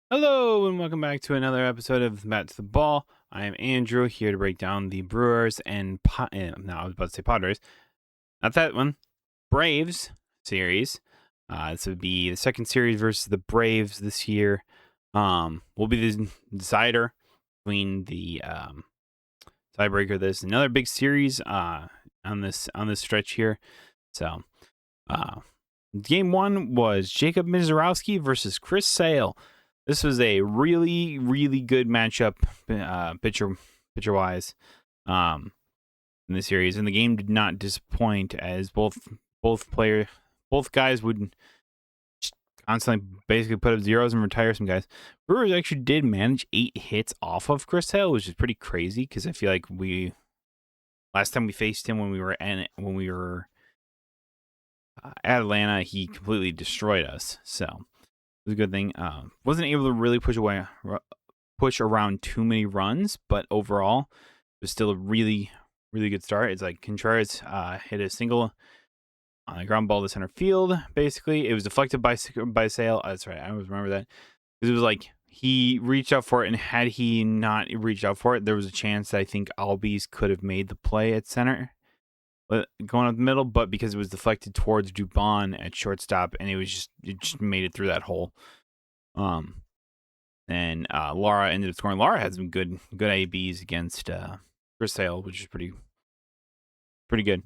Hello and welcome back to another episode of Bat to the Ball. I am Andrew here to break down the Brewers and no, I was about to say Padres, not that one. Braves series. This would be the second series versus the Braves this year. Will be the decider between the tiebreaker. This another big series on this stretch here. So, game one was Jacob Mizorowski versus Chris Sale. This was a really, really good matchup, pitcher wise, in the series, and the game did not disappoint as both guys would just constantly basically put up zeros and retire some guys. Brewers actually did manage 8 hits off of Chris Sale, which is pretty crazy because I feel like last time we faced him when we were at Atlanta, he completely destroyed us. So it was a good thing. Wasn't able to really push around too many runs, but overall, it was still a really, really good start. It's like Contreras hit a single on a ground ball to center field. Basically, it was deflected by Sale. That's right. I always remember that because it was like he reached out for it, and had he not reached out for it, there was a chance that I think Albies could have made the play at center going up the middle, but because it was deflected towards Dubon at shortstop, and it just made it through that hole. And Lara ended up scoring. Lara had some good ABs against Chris Sale, which is pretty good.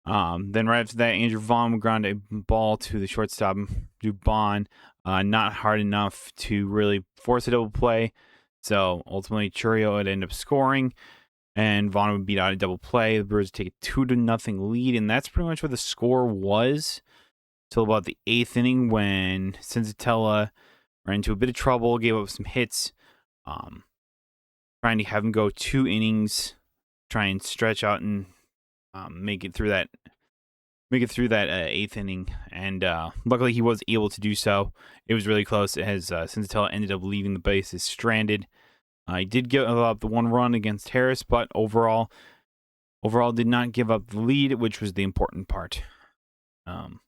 Then right after that, Andrew Vaughn would ground a ball to the shortstop Dubon, not hard enough to really force a double play. So ultimately, Churio would end up scoring, and Vaughn would beat out a double play. The Brewers would take a 2-0 lead, and that's pretty much what the score was till about the 8th inning when Senzatella ran into a bit of trouble, gave up some hits, trying to have him go 2 innings, try and stretch out and make it through that 8th inning, and luckily he was able to do so. It was really close as Senzatella ended up leaving the bases stranded. He did give up the 1 run against Harris, but overall did not give up the lead, which was the important part. And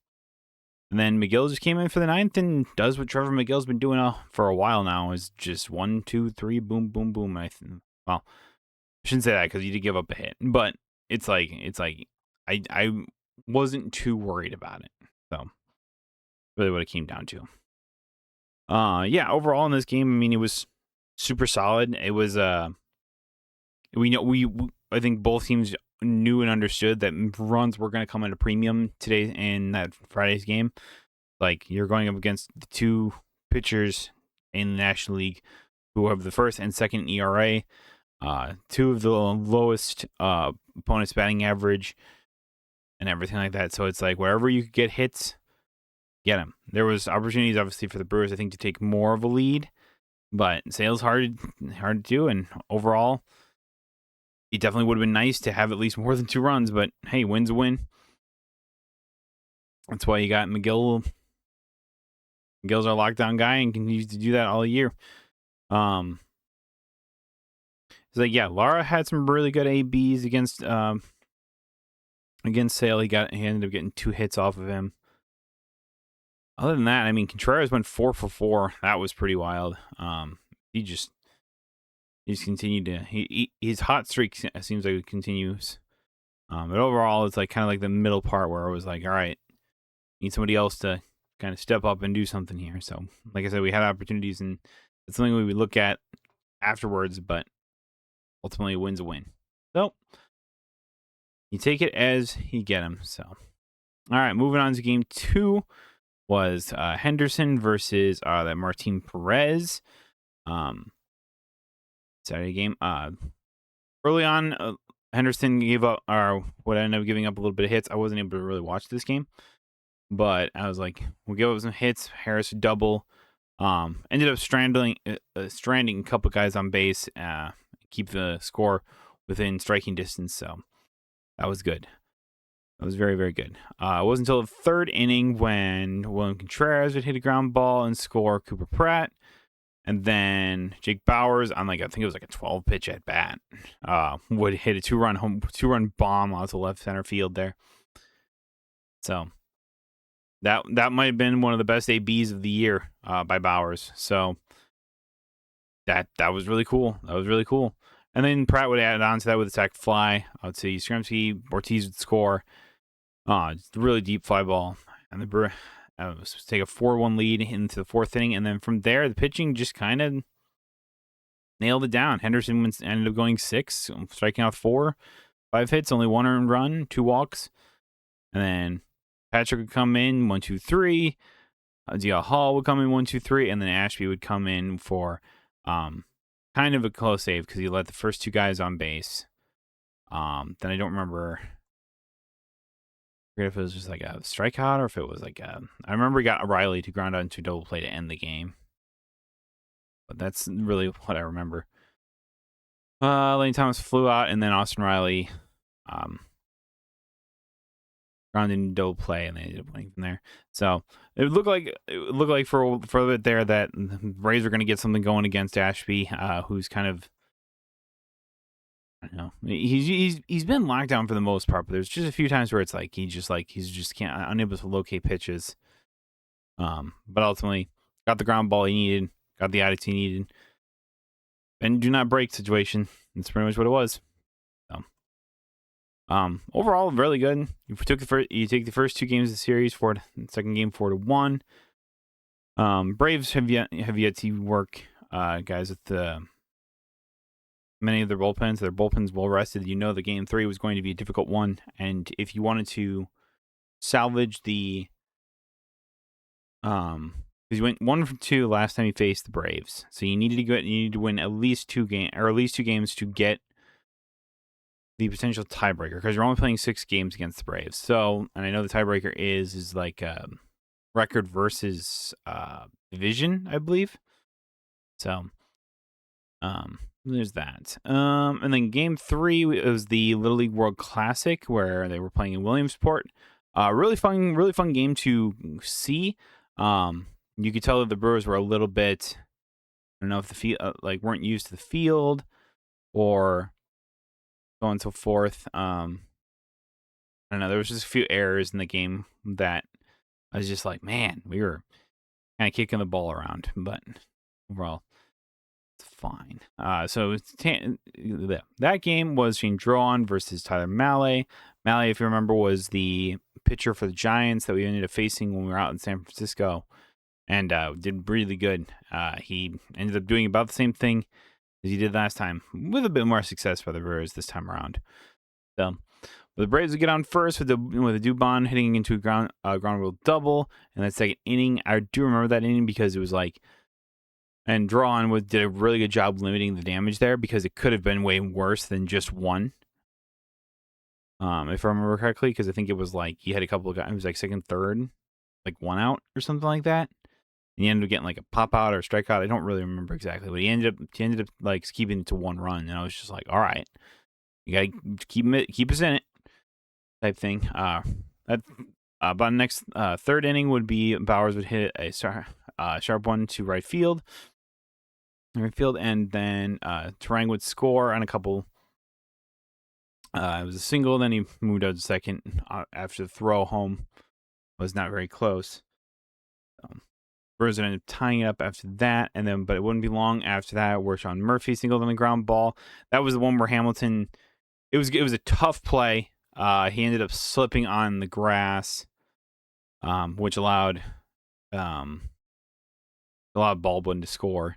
then McGill just came in for the 9th and does what Trevor McGill's been doing for a while now, is just 1, 2, 3, boom, boom, boom. Well, I shouldn't say that because he did give up a hit, but it's like I wasn't too worried about it. So really what it came down to. Yeah, overall in this game, I mean, it was super solid. It was I think both teams knew and understood that runs were going to come at a premium today in that Friday's game. Like, you're going up against the 2 pitchers in the National League who have the first and second ERA, 2 of the lowest opponents' batting average, and everything like that. So it's like wherever you could get hits, get them. There was opportunities, obviously, for the Brewers, I think, to take more of a lead, but Sale's hard to do, and overall, it definitely would have been nice to have at least more than 2 runs, but hey, win's a win. That's why you got McGill. McGill's our lockdown guy and continues to do that all year. It's like, yeah, Lara had some really good ABs against Sale. He ended up getting 2 hits off of him. Other than that, I mean, Contreras went 4 for 4. That was pretty wild. He just continued to his hot streak seems like it continues. But overall, it's like kind of like the middle part where I was like, all right, need somebody else to kind of step up and do something here. So, like I said, we had opportunities, and it's something we would look at afterwards, but ultimately, a win's a win. So, you take it as you get them. So, all right, moving on to game 2 was Henderson versus that Martin Perez. Saturday game. Early on, Henderson gave up, or would end up giving up a little bit of hits. I wasn't able to really watch this game, but I was like, we'll give up some hits. Harris double. Ended up stranding a couple guys on base. Keep the score within striking distance. So that was good. That was very, very good. It wasn't until the 3rd inning when William Contreras would hit a ground ball and score Cooper Pratt. And then Jake Bauers on I think it was like a 12 pitch at bat, would hit a 2-run bomb out to left center field there. So that might have been one of the best ABs of the year by Bauers. So that was really cool. That was really cool. And then Pratt would add on to that with a sac fly. I would say Skremski, Ortiz would score. Really deep fly ball, and the Brewers take a 4-1 lead into the fourth inning, and then from there the pitching just kind of nailed it down. Henderson ended up going 6, striking out 4, 5 hits, only 1 earned run, 2 walks, and then Patrick would come in 1, 2, 3. DL Hall would come in 1, 2, 3, and then Ashby would come in for kind of a close save because he let the first 2 guys on base. Then I don't remember if it was just like a strikeout or if it was like I remember he got Riley to ground out into a double play to end the game. But that's really what I remember. Lane Thomas flew out, and then Austin Riley grounded into double play, and they ended up winning from there. So it looked like for a bit there that the Rays were going to get something going against Ashby, who's kind of, I don't know, he's been locked down for the most part, but there's just a few times where it's like he's just unable to locate pitches. But ultimately got the ground ball he needed, got the attitude he needed, and do not break situation. That's pretty much what it was. So, overall, really good. You take the first 2 games of the series, second game 4-1. Braves have yet to work, guys, with many of their bullpens. Their bullpen's well rested. You know the game 3 was going to be a difficult one, and if you wanted to salvage the because you went 1-2 last time you faced the Braves, so you needed to win at least 2 games to get the potential tiebreaker, because you're only playing 6 games against the Braves. So, and I know the tiebreaker is like record versus division, I believe. So, there's that. And then game 3 was the Little League World Classic where they were playing in Williamsport. Really fun game to see. You could tell that the Brewers were a little bit, I don't know if the field weren't used to the field or so on and so forth. I don't know. There was just a few errors in the game that I was just like, man, we were kind of kicking the ball around, but overall, it's fine. So that game was Shane Drawn versus Tyler Mahle. Mahle, if you remember, was the pitcher for the Giants that we ended up facing when we were out in San Francisco, and did really good. He ended up doing about the same thing as he did last time, with a bit more success for the Brewers this time around. So the Braves would get on first with a Dubon hitting into a ground rule double in that second inning. I do remember that inning because it was like, and Drawn did a really good job limiting the damage there, because it could have been way worse than just one. If I remember correctly, because I think it was like he had a couple of guys, it was like second, third, like 1 out or something like that. And he ended up getting like a pop out or a strikeout. I don't really remember exactly, but he ended up like keeping it to 1 run, and I was just like, all right, you gotta keep us in it, type thing. About the next third inning would be Bowers would hit a sharp one to right field, and then Terang would score on a couple. It was a single. Then he moved out to second after the throw home was not very close. Brewers ended up tying it up after that, but it wouldn't be long after that where Sean Murphy singled on the ground ball. That was the one where Hamilton. It was a tough play. He ended up slipping on the grass, which allowed Baldwin to score.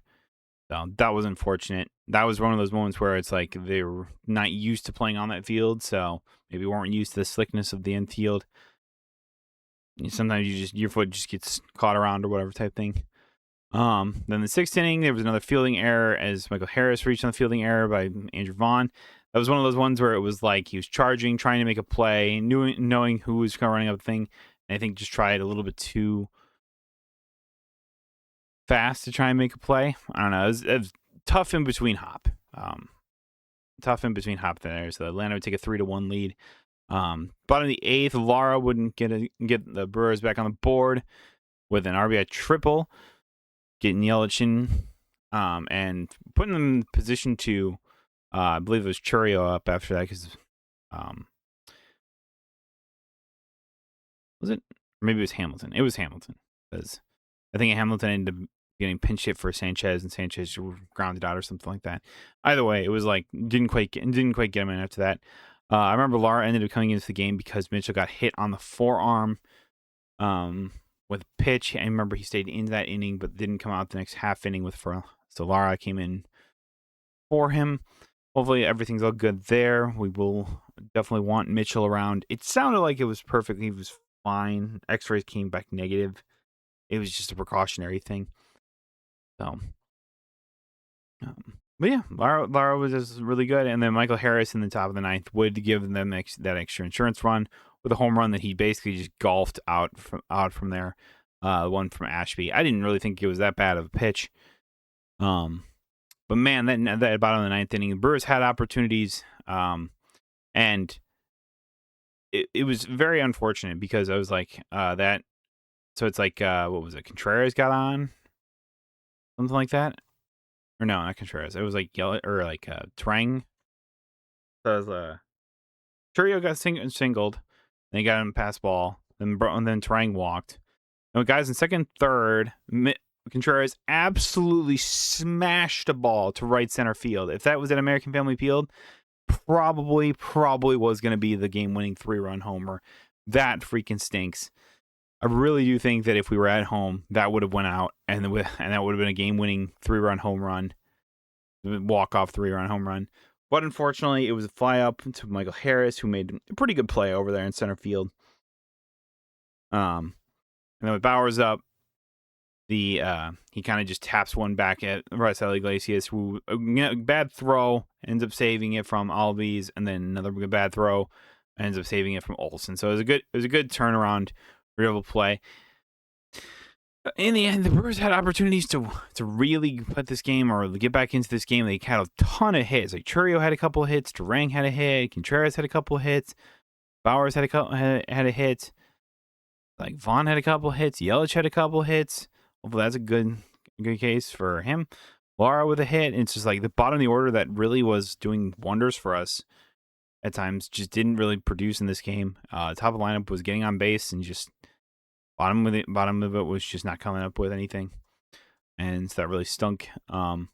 So that was unfortunate. That was one of those moments where it's like they were not used to playing on that field, so maybe weren't used to the slickness of the infield. Sometimes your foot just gets caught around or whatever type thing. Then the 6th inning, there was another fielding error as Michael Harris reached on the fielding error by Andrew Vaughn. That was one of those ones where it was like he was charging, trying to make a play, knowing who was kind of running up the thing, and I think just tried a little bit too fast to try and make a play. I don't know. It was tough in between hop. There. So Atlanta would take a 3-1 lead. Bottom of the 8th, Lara wouldn't get the Brewers back on the board with an RBI triple, getting Yelich in, and putting them in position to, I believe it was Churio up after that, because, was it? Or maybe it was Hamilton. It was Hamilton, because I think Hamilton ended up getting pinch hit for Sanchez, and Sanchez grounded out or something like that. Either way, it was like didn't quite get him in after that. I remember Lara ended up coming into the game because Mitchell got hit on the forearm with a pitch. I remember he stayed in that inning, but didn't come out the next half inning so Lara came in for him. Hopefully everything's all good there. We will definitely want Mitchell around. It sounded like it was perfect. He was fine. X-rays came back negative. It was just a precautionary thing. So, but yeah, Lara was just really good. And then Michael Harris in the top of the ninth would give them that extra insurance run with a home run that he basically just golfed out from there. One from Ashby. I didn't really think it was that bad of a pitch. But man, that bottom of the ninth inning, the Brewers had opportunities, and it was very unfortunate because I was like that. So it's like what was it? Contreras got on, something like that, or no, not Contreras. It was like Trang. So it was Churio got singled, then he got him pass ball, then Trang walked. And guys in second, third, Contreras absolutely smashed a ball to right center field. If that was at American Family Field, probably was going to be the game-winning 3-run homer. That freaking stinks. I really do think that if we were at home, that would have went out, and that would have been a game-winning 3-run home run, walk-off 3-run home run. But unfortunately, it was a fly-up to Michael Harris, who made a pretty good play over there in center field. And then with Bowers up, he kind of just taps one back at Raisel Iglesias, who bad throw ends up saving it from Albies, and then another bad throw ends up saving it from Olsen. So it was a good turnaround, real play. In the end, the Brewers had opportunities to really put this game or get back into this game. They had a ton of hits. Like Churio had a couple of hits, Durang had a hit, Contreras had a couple of hits, Bowers had a hit, like Vaughn had a couple of hits, Yelich had a couple of hits. Hopefully that's a good case for him. Lara with a hit. And it's just like the bottom of the order that really was doing wonders for us at times just didn't really produce in this game. Top of the lineup was getting on base, and just bottom of it was just not coming up with anything. And so that really stunk. Drawn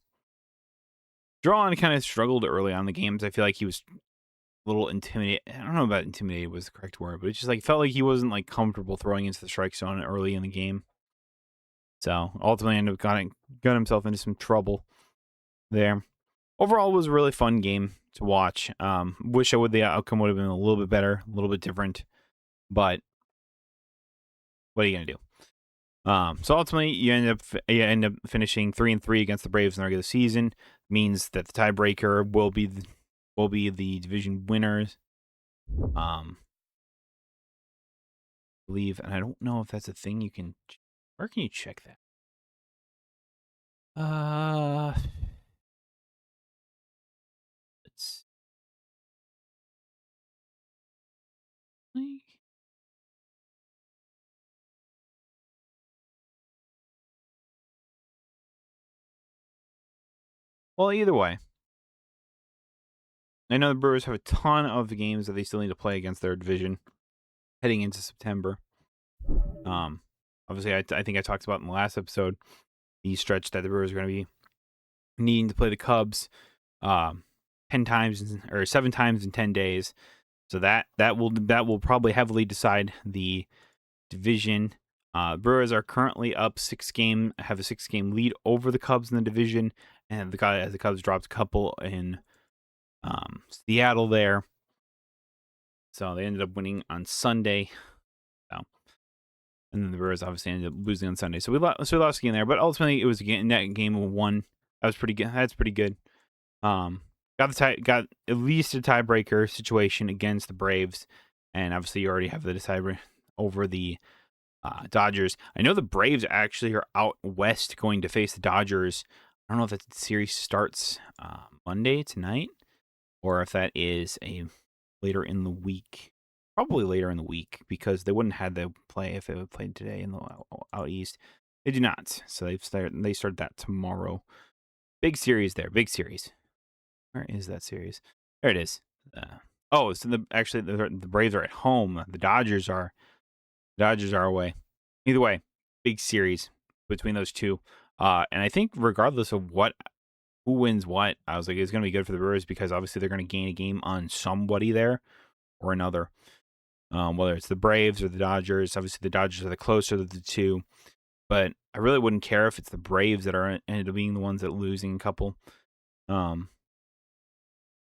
kind of struggled early on in the games. I feel like he was a little intimidated. I don't know about intimidated was the correct word, but it just like felt like he wasn't like comfortable throwing into the strike zone early in the game. So ultimately ended up got himself into some trouble there. Overall, it was a really fun game to watch. Wish the outcome would have been a little bit better, a little bit different, but what are you gonna do? So ultimately, you end up finishing 3-3 against the Braves in the regular season. Means that the tiebreaker will be the division winners. Believe, and I don't know if that's a thing you can. Where can you check that? Let's. Well, either way, I know the Brewers have a ton of games that they still need to play against their division heading into September. Obviously, I think I talked about in the last episode the stretch that the Brewers are going to be needing to play the Cubs 7 times in 10 days. So that will probably heavily decide the division. Brewers are currently up have a 6-game lead over the Cubs in the division, and the Cubs dropped a couple in Seattle there. So they ended up winning on Sunday. And then the Brewers obviously ended up losing on Sunday. So we lost a game there, but ultimately it was a game of 1. That was pretty good. That's pretty good. Got at least a tiebreaker situation against the Braves, and obviously you already have the tiebreaker over the Dodgers. I know the Braves actually are out west going to face the Dodgers. I don't know if that series starts Monday tonight, or if that is later in the week. Probably later in the week, because they wouldn't have the play if it would played today in the out east. They do not, so they start that tomorrow. Big series there. Big series. Where is that series? There it is. So the Braves are at home. The Dodgers are away. Either way, big series between those two. And I think regardless of who wins what, I was like, it's going to be good for the Brewers because obviously they're going to gain a game on somebody there or another. Whether it's the Braves or the Dodgers. Obviously, the Dodgers are the closer of the two. But I really wouldn't care if it's the Braves that are ended up being the ones that are losing a couple.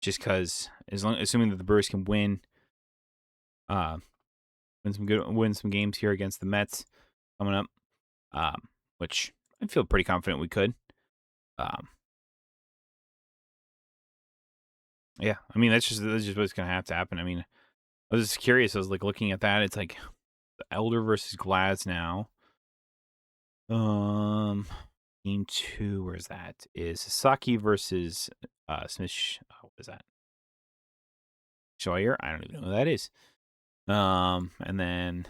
Just because, assuming that the Brewers can win win some games here against the Mets coming up, which I feel pretty confident we could. Yeah, I mean that's just what's gonna have to happen. I mean, I was just curious. I was like looking at that. It's like the Elder versus Glass now. Game 2, where's that? Is Sasaki versus Smith. What is that? Sawyer? I don't even know who that is. And then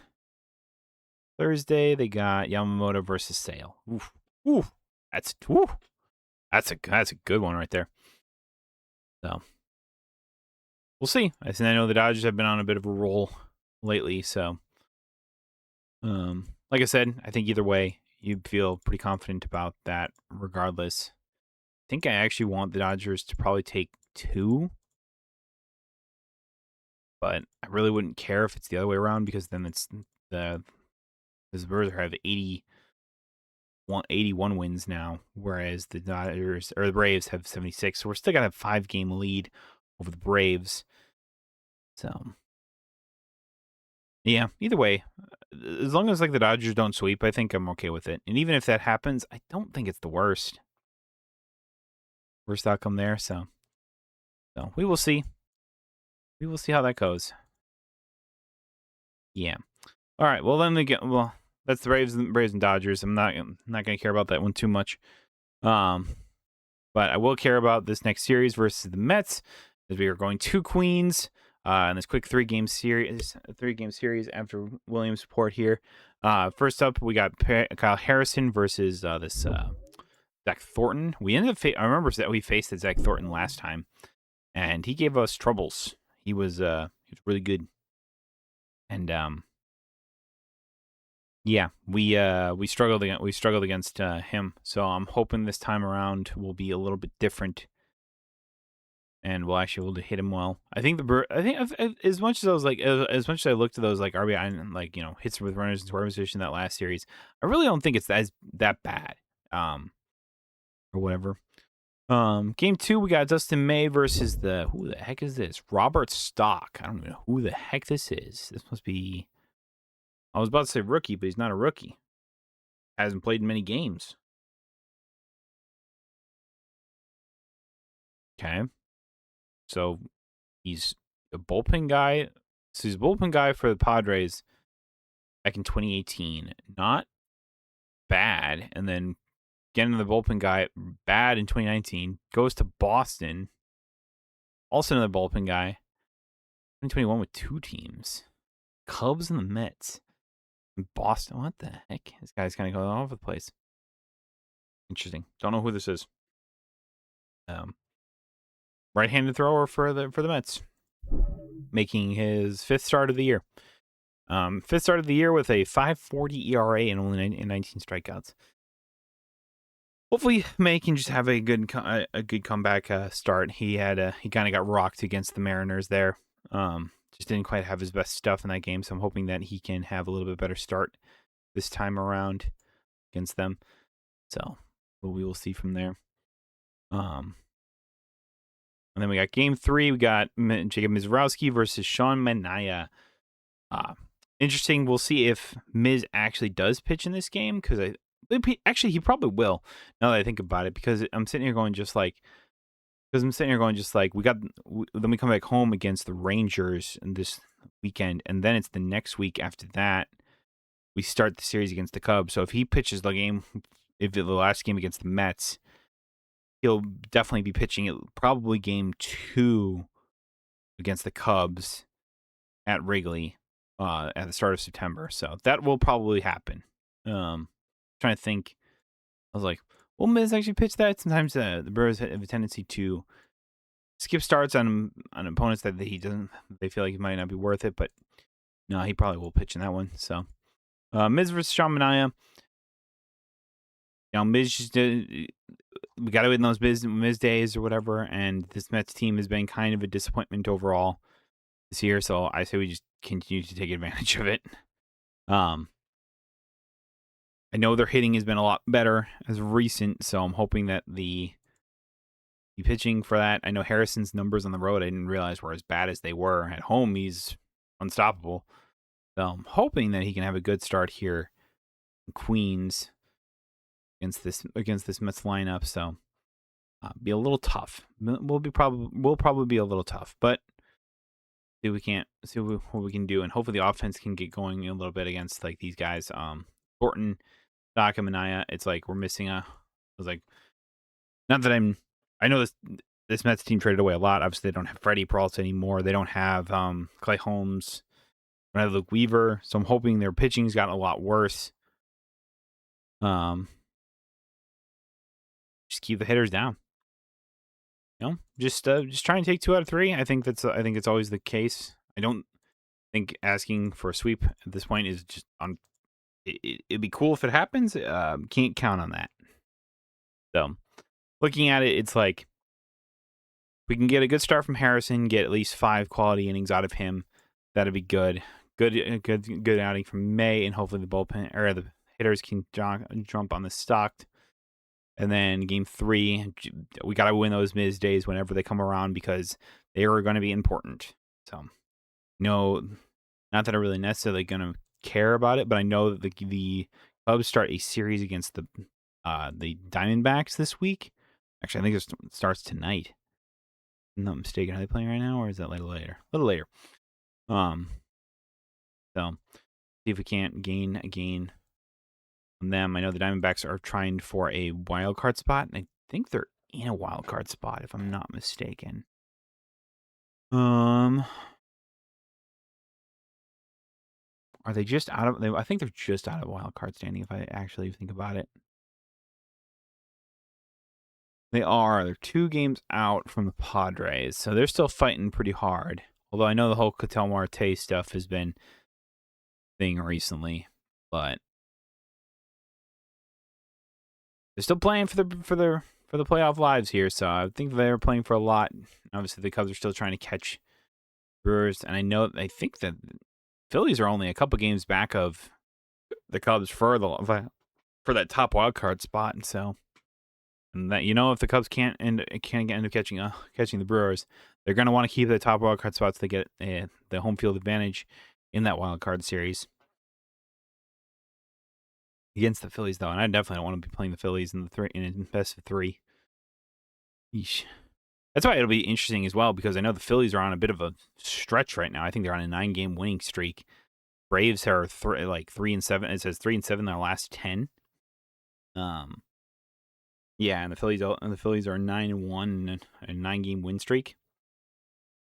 Thursday they got Yamamoto versus Sale. Oof, oof. That's a good one right there. So we'll see. I know the Dodgers have been on a bit of a roll lately, so like I said, I think either way you'd feel pretty confident about that regardless. I think I actually want the Dodgers to probably take 2, but I really wouldn't care if it's the other way around because then it's the Brewers have 81 wins now, whereas the Dodgers or the Braves have 76. So we're still gonna have 5-game lead over the Braves. So yeah, either way, as long as like the Dodgers don't sweep, I think I'm okay with it. And even if that happens, I don't think it's the worst outcome there. So we will see. We will see how that goes. Yeah. All right. Well, then that's the Braves and Dodgers. I'm not gonna care about that one too much. But I will care about this next series versus the Mets, as we are going to Queens in this quick 3-game series. 3-game series after Williams' report here. First up, we got Kyle Harrison versus this Zach Thornton. We ended up. I remember that we faced Zach Thornton last time, and he gave us troubles. He was really good, and yeah, we struggled against him. So I'm hoping this time around will be a little bit different, and we'll actually be able to hit him well. I think as much as I was like, as much as I looked at those like RBI and like hits with runners in scoring position that last series, I really don't think it's that bad. Or whatever. Game 2 we got Dustin May versus who the heck is this? Robert Stock. I don't even know who the heck this is. This must be. I was about to say rookie, but he's not a rookie. Hasn't played in many games. Okay. So he's a bullpen guy. So he's a bullpen guy for the Padres back in 2018. Not bad. And then getting the bullpen guy bad in 2019. Goes to Boston. Also another bullpen guy. 2021 with 2 teams. Cubs and the Mets. Boston. What the heck? This guy's kind of going all over the place. Interesting. Don't know who this is. Right-handed thrower for the Mets, making his 5th start of the year. 5th start of the year with a 5.40 ERA and only 19 strikeouts. Hopefully, May can just have a good comeback start. He kind of got rocked against the Mariners there. Just didn't quite have his best stuff in that game, so I'm hoping that he can have a little bit better start this time around against them. So we will see from there. And then we got game 3. We got Jacob Mizrowski versus Sean Manaea. Interesting. We'll see if Miz actually does pitch in this game because he probably will. Now that I think about it, because I'm sitting here going just like we then we come back home against the Rangers in this weekend, and then it's the next week after that we start the series against the Cubs. So if he pitches the last game against the Mets, he'll definitely be pitching it probably game 2 against the Cubs at Wrigley at the start of September. So that will probably happen. Trying to think. I was like, will Miz actually pitch that? Sometimes the Brewers have a tendency to skip starts on opponents that they feel like it might not be worth it, but no, he probably will pitch in that one. So Miz versus Sean Manaea. Miz just we got to win those Miz days or whatever, and this Mets team has been kind of a disappointment overall this year. So I say we just continue to take advantage of it. I know their hitting has been a lot better as of recent, so I'm hoping that the pitching for that. I know Harrison's numbers on the road I didn't realize were as bad as they were. At home, he's unstoppable. So I'm hoping that he can have a good start here in Queens against this Mets lineup. So be a little tough. We'll probably be a little tough, but see what we can do, and hopefully the offense can get going a little bit against like these guys. Thornton, Daka, Manaya. It's like we're missing a. I was like, not that I know this Mets team traded away a lot. Obviously, they don't have Freddie Peralta anymore. They don't have Clay Holmes. They don't have Luke Weaver. So I'm hoping their pitching's gotten a lot worse. Just keep the hitters down. Just try and take 2 out of 3. I think it's always the case. I don't think asking for a sweep at this point is just on. It'd be cool if it happens. Can't count on that. So, looking at it, it's like we can get a good start from Harrison, get at least 5 quality innings out of him. That'd be good. Good outing from May, and hopefully the bullpen or the hitters can jump on the stocked. And then game 3, we got to win those Miz days whenever they come around because they are going to be important. So, no, not that I'm really necessarily going to care about it, but I know that the Cubs start a series against the Diamondbacks this week. Actually, I think it starts tonight. If I'm not mistaken. Are they playing right now, or is that a little later? A little later. So see if we can't gain on them. I know the Diamondbacks are trying for a wild card spot, and I think they're in a wild card spot, if I'm not mistaken. Are they just out of? I think they're just out of wild card standing. If I actually think about it, they are. They're 2 games out from the Padres, so they're still fighting pretty hard. Although I know the whole Ketel Marte stuff has been thing recently, but they're still playing for the playoff lives here. So I think they're playing for a lot. Obviously, the Cubs are still trying to catch Brewers, and I think that Phillies are only a couple games back of the Cubs for that top wild card spot. And so, and that if the Cubs can't end up catching the Brewers, they're going to want to keep the top wild card spots to get the home field advantage in that wild card series against the Phillies, though. And I definitely don't want to be playing the Phillies in the best of 3. Yeesh. That's why it'll be interesting as well, because I know the Phillies are on a bit of a stretch right now. I think they're on a 9-game winning streak. Braves are 3-7. It says 3-7 in their last 10. Yeah, and the Phillies are 9-1 a 9-game win streak.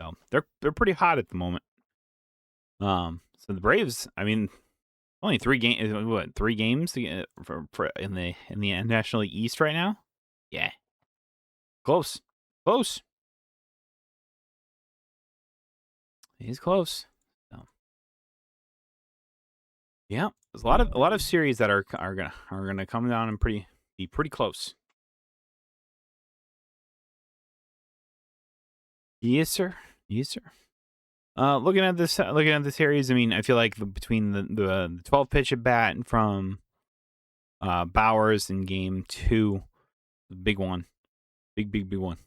So they're pretty hot at the moment. So the Braves, I mean, only 3 games. What, 3 games for in the National League East right now? Yeah, close. He's close. So, yeah, there's a lot of series that are gonna come down and be pretty close. Yes, sir. Looking at this series, I mean, I feel like between the 12 pitch at bat from Bowers in game 2, the big one, big one.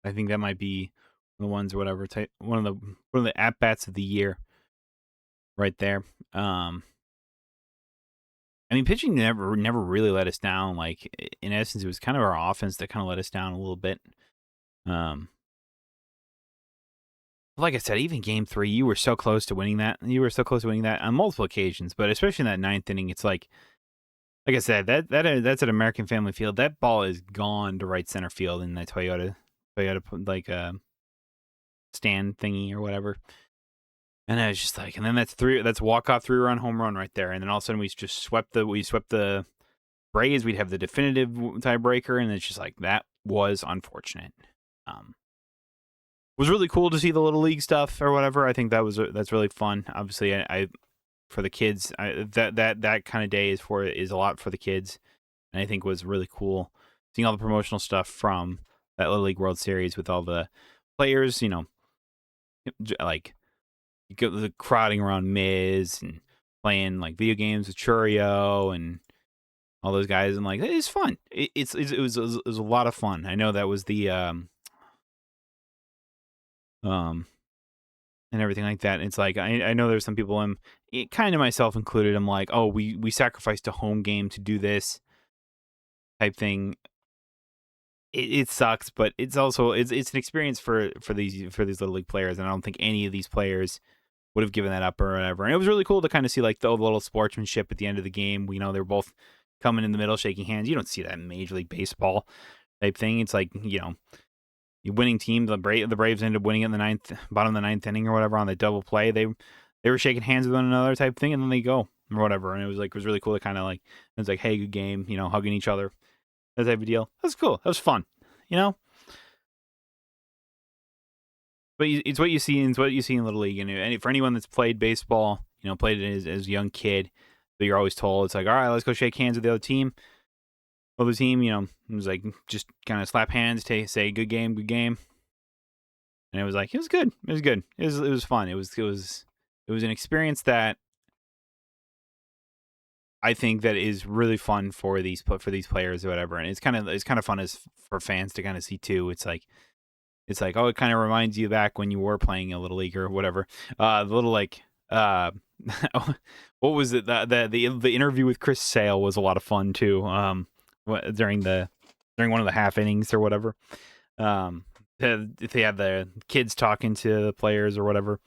I think that might be the ones or whatever type one of the at bats of the year, right there. I mean, pitching never really let us down. Like, in essence, it was kind of our offense that kind of let us down a little bit. Like I said, even game 3, you were so close to winning that. You were so close to winning that on multiple occasions, but especially in that 9th inning, it's like I said, that's an American Family Field. That ball is gone to right center field in that Toyota like stand thingy or whatever. And I was just like, and then that's walk-off 3-run home run right there. And then all of a sudden we swept the Braves. We'd have the definitive tiebreaker, and it's just like, that was unfortunate. Was really cool to see the little league stuff or whatever. I think that's really fun. Obviously, I for the kids. That kind of day is a lot for the kids, and I think was really cool seeing all the promotional stuff from that Little League World Series with all the players. Like the crowding around Miz and playing like video games with Churio and all those guys, and like it's fun. It was a lot of fun. I know that was the um and everything like that. And it's like I know there's some people, kind of myself included. I'm like, oh, we sacrificed a home game to do this type thing. It sucks, but it's also it's an experience for these little league players, and I don't think any of these players would have given that up or whatever. And it was really cool to kind of see like the little sportsmanship at the end of the game. We know they were both coming in the middle, shaking hands. You don't see that in Major League Baseball type thing. It's like, the winning team, the Braves ended up winning in the bottom of the ninth inning or whatever on the double play. They were shaking hands with one another type thing, and then they go or whatever. And it was really cool to kind of like, it was like, hey, good game, hugging each other, that type of deal. That was cool. That was fun, But it's what you see. It's what you see in Little League, and for anyone that's played baseball, played it as a young kid, so you're always told it's like, all right, let's go shake hands with the other team. Other team, it was like just kind of slap hands, say good game, and it was like it was good. It was good. It was fun. It was an experience that I think that is really fun for these players or whatever, and it's kind of fun as for fans to kind of see too. It's like, oh, it kind of reminds you back when you were playing a Little League or whatever. The little like what was it? The interview with Chris Sale was a lot of fun too. During one of the half innings or whatever. If they had the kids talking to the players or whatever,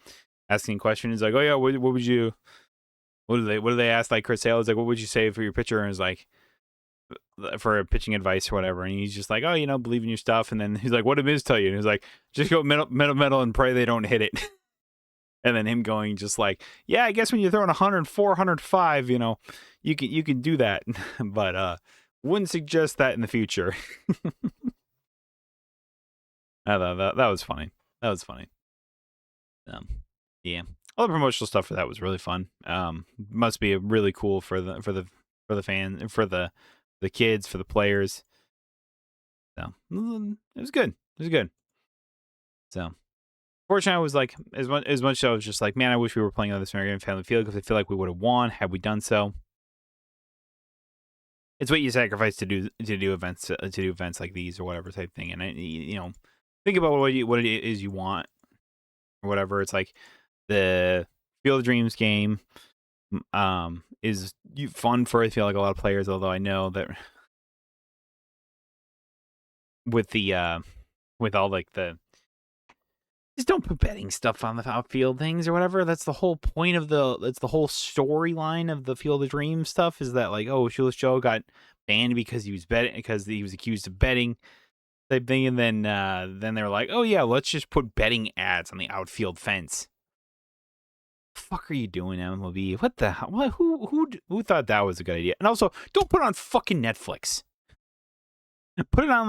asking questions, like, oh yeah, what do they ask like Chris Sale? Is like, what would you say for your pitcher? And it's like, for pitching advice or whatever, and he's just like, oh, believe in your stuff. And then he's like, what did Miz tell you? And he's like, just go middle and pray they don't hit it. And then him going just like, yeah, I guess when you're throwing 104, 105, you can do that, but wouldn't suggest that in the future. I thought that was funny. That was funny. Yeah, all the promotional stuff for that was really fun. Must be really cool for the fan, for the kids, for the players. So it was good. It was good. So fortunately, I was like, as much as I was just like, man, I wish we were playing on this American Family Field because I feel like we would have won had we done so. It's what you sacrifice to do events like these or whatever type thing, and think about what it is you want or whatever. It's like the Field of Dreams game is fun for, I feel like, a lot of players, although I know that with all like just don't put betting stuff on the outfield things or whatever. That's the whole point of that's the whole storyline of the Field of Dreams stuff, is that like, oh, Shoeless Joe got banned because he was accused of betting type thing, and then they're like, oh yeah, let's just put betting ads on the outfield fence. The fuck are you doing, MLB? What the hell? What, who thought that was a good idea? And also, don't put it on fucking Netflix. Put it on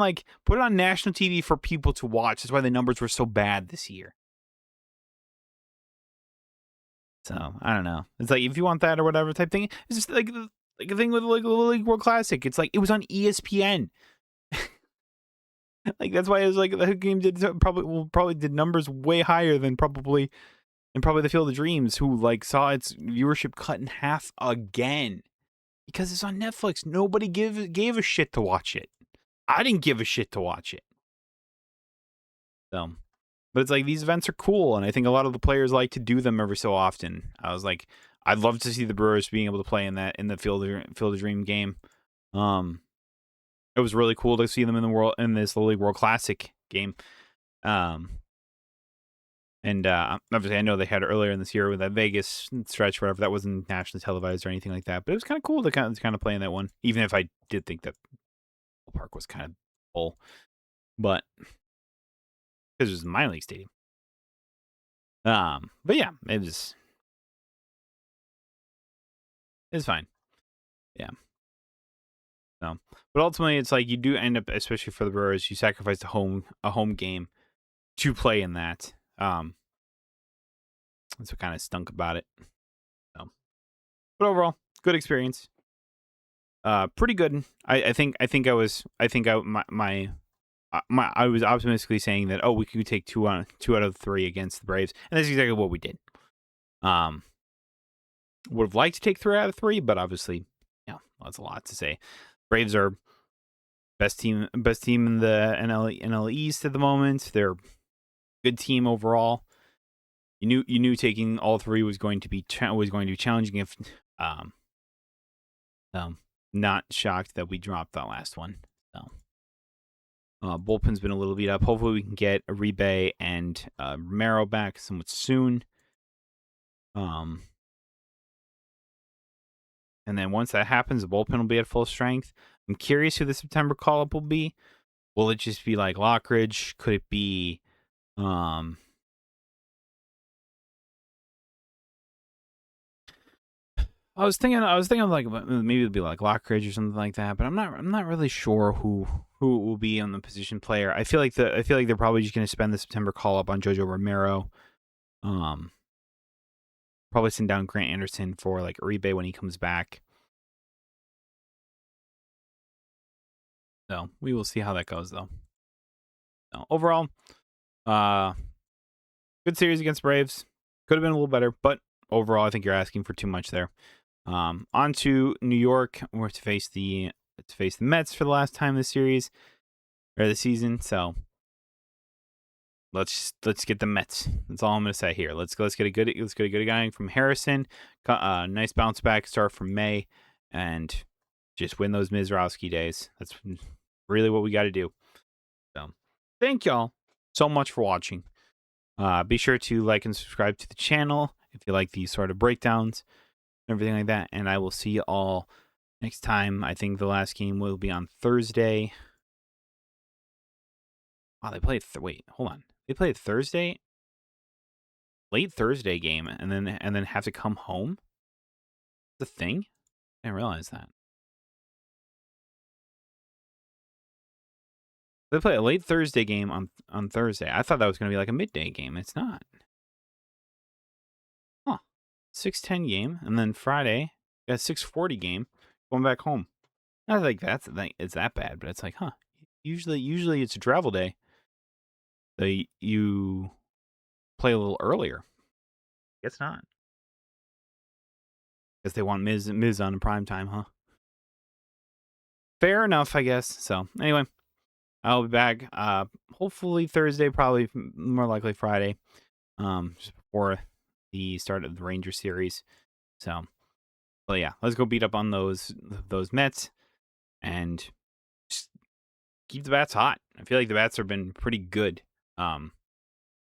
national TV for people to watch. That's why the numbers were so bad this year. So I don't know. It's like, if you want that or whatever type thing, it's just like a thing with like Little League World Classic. It's like it was on ESPN. Like that's why it was like the game probably did numbers way higher than probably the Field of Dreams, who like saw its viewership cut in half again because it's on Netflix. Nobody gave a shit to watch it. I didn't give a shit to watch it. So, but it's like, these events are cool, and I think a lot of the players like to do them every so often. I was like, I'd love to see the Brewers being able to play in the Field of Dream game. It was really cool to see them in this Little League World Classic game. And obviously, I know they had it earlier in this year with that Vegas stretch, whatever. That wasn't nationally televised or anything like that, but it was kind of cool to kind of play in that one, even if I did think that the park was kind of full. But because it was a minor league stadium. But yeah, it's fine. Yeah. So, but ultimately, it's like you do end up, especially for the Brewers, you sacrifice a home game to play in that. That's what kind of stunk about it. So, But overall, good experience. Pretty good. I think I was I was optimistically saying that we could take two out of 3 against the Braves, and that's exactly what we did. Would have liked to take 3 out of 3, but obviously, that's a lot to say. Braves are best team in the NL East at the moment. They're a good team overall. You knew taking all 3 was going to be challenging. If not shocked that we dropped that last one. So bullpen's been a little beat up. Hopefully we can get Uribe and Romero back somewhat soon. And then once that happens, the bullpen will be at full strength. I'm curious who the September call-up will be. Will it just be like Lockridge? Could it be I was thinking like maybe it'd be like Lockridge or something like that, but I'm not really sure who it will be on the position player. I feel like they're probably just going to spend the September call-up on Jojo Romero. Probably send down Grant Anderson for like Uribe when he comes back. So we will see how that goes, though. So, overall, good series against Braves. Could have been a little better, but overall, I think you're asking for too much there. On to New York. We're to face the Mets for the last time this series or the season. So let's get the Mets. That's all I'm gonna say here. Let's get a good guy from Harrison. Nice bounce back start from May, and just win those Mizrowski days. That's really what we got to do. So thank y'all so much for watching. Be sure to like and subscribe to the channel if you like these sort of breakdowns and everything like that. And I will see you all next time. I think the last game will be on Thursday. Wow, they played. Wait, hold on. They played Thursday, late Thursday game, and then have to come home. The thing? I didn't realize that. They play a late Thursday game on Thursday. I thought that was going to be like a midday game. It's not. Huh. 6:10 game, and then Friday, got a 6:40 game, going back home. I think it's that bad, but it's like, huh. Usually it's a travel day. So you play a little earlier. Guess not. Guess they want Miz on prime time, huh? Fair enough, I guess. So anyway, I'll be back. Hopefully Thursday, probably more likely Friday. Just before the start of the Ranger series. So, but yeah, let's go beat up on those Mets and just keep the bats hot. I feel like the bats have been pretty good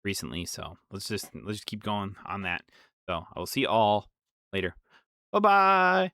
recently, so let's just keep going on that. So I will see you all later. Bye bye.